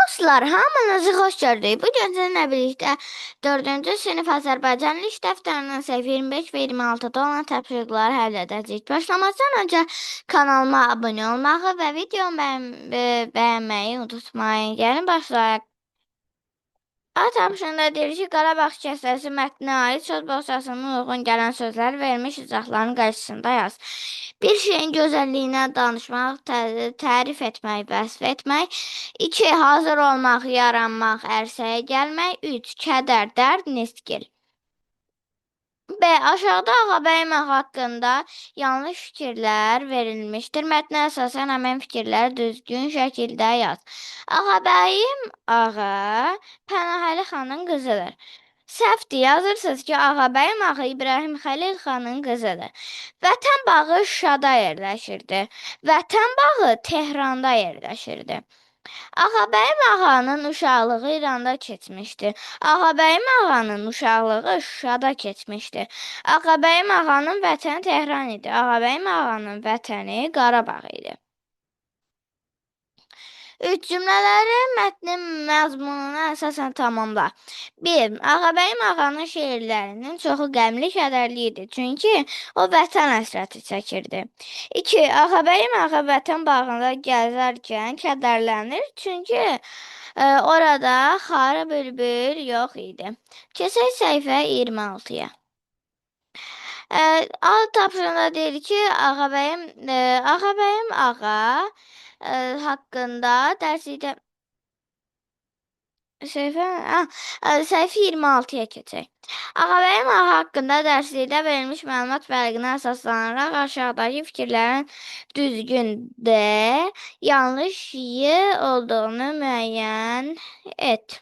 Dostlar, hamınızı xoş gördük. Bu gün sizinlə birlikdə 4-cü sinif Azərbaycan iş dəftərinin səhv 25 və 26-da olan tapşırıqları həll edəcəyik. Başlamazdan öncə kanalıma abunə olmağı və videomu bəyənməyi unutmayın. Gəlin başlayaq. A tapşırığında deyir ki, Qarabağ kəsəsi mətninə aid söz boğçasına uyğun gələn sözlər verilmiş izahların qarşısında yaz. Bir şeyin gözəlliyinə danışmaq, tərif etmək, vəsf etmək. 2. Hazır olmaq, yaranmaq, ərsəyə gəlmək. 3. Kədər, dərd, nisgil. B. Aşağıda Ağabəyim haqqında yanlış fikirlər verilmişdir. Mətnə əsasən həmin fikirləri düzgün şəkildə yaz. Ağabəyim ağa Pənahəli xanın qızıdır. Səhvdir, yazırsınız ki, Ağabəyim ağa İbrahim Xəlil xanın qızıdır. Vətən bağı Şuşada yerləşirdi. Vətən bağı Tehranda yerləşirdi. Ağabəyim ağanın uşaqlığı İranda keçmişdi. Ağabəyim ağanın uşaqlığı Şuşada keçmişdi. Ağabəyim ağanın vətəni Tehran idi. Ağabəyim ağanın vətəni Qarabağ idi. 3. Cümlələri mətnin məzmununa əsasən tamamla. 1. Ağabəyim ağanın şeirlərinin çoxu qəmli, kədərli idi. Çünki o vətən həsrəti çəkirdi. 2. Ağabəyim ağa vətən bağında gəzərkən kədərlənir. Çünki orada xarı bülbül yox idi. Keçək səhifə 26-ya. Alt tapşırığında deyir ki, Ağabəyim ağa haqqında dərslikdə səhifə 26-ya keçək. Ağabəyim ağa haqqında dərslikdə verilmiş məlumat vərəqinə əsaslanaraq aşağıdakı fikirlərin düzgün D, yanlış Y olduğunu müəyyən et.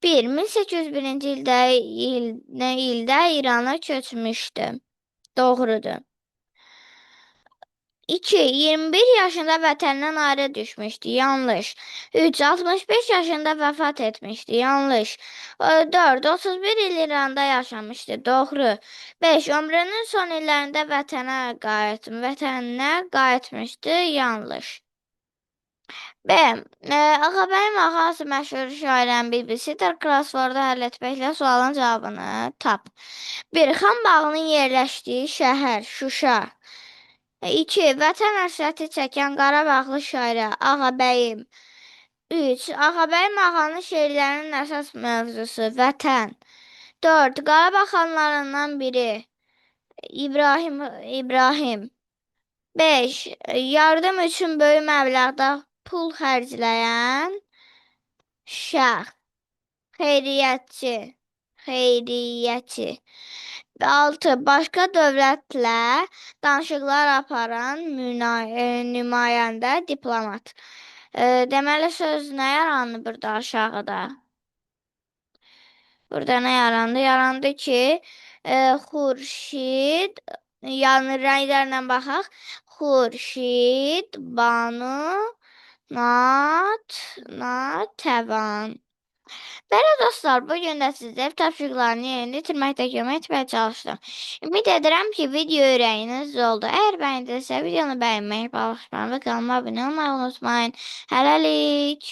1. 1801-ci ildə İrana köçmüşdü. Doğrudur. 2. 21 yaşında vətəndən ayrı düşmüşdü. Yanlış. 3. 65 yaşında vəfat etmişdi. Yanlış. 4. 31 il İranda yaşamışdı. Doğru. 5. Ömrünün son illərində vətəninə qayıtmışdı. Yanlış. B. Ağabəyim ağası məşhur şairin BBC-dir. Crosswordu həll etməklə sualın cavabını tap. 1. Xan bağının yerləşdiyi şəhər Şuşa. 2. Vətən həsrəti çəkən Qarabağlı şairə Ağabəyim. 3. Ağabəyim ağanın şeirlərinin əsas mövzusu vətən. 4. Qarabağ xanlarından biri İbrahim. 5. Yardım üçün böyük məbləğdə pul xərcləyən şəxs. Xeyriyyətçi. 6. Başqa dövlətlə danışıqlar aparan nümayəndə diplomat. Deməli, söz nə yarandı burada aşağıda? Burada nə yarandı? Yarandı ki, Xurşid, yəni rənglərlə baxaq. Xurşid, Banu, Natəvan. Belə dostlar, bugün də sizə ev tapşırıqlarını yerinə yetirməkdə kömək etməyə çalışdım. Ümid edirəm ki, video ürəyiniz oldu. Əgər bəyəndinizsə, videonu bəyənməyi, paylaşmayı və kanalıma abunə olmayı unutmayın. Hələlik.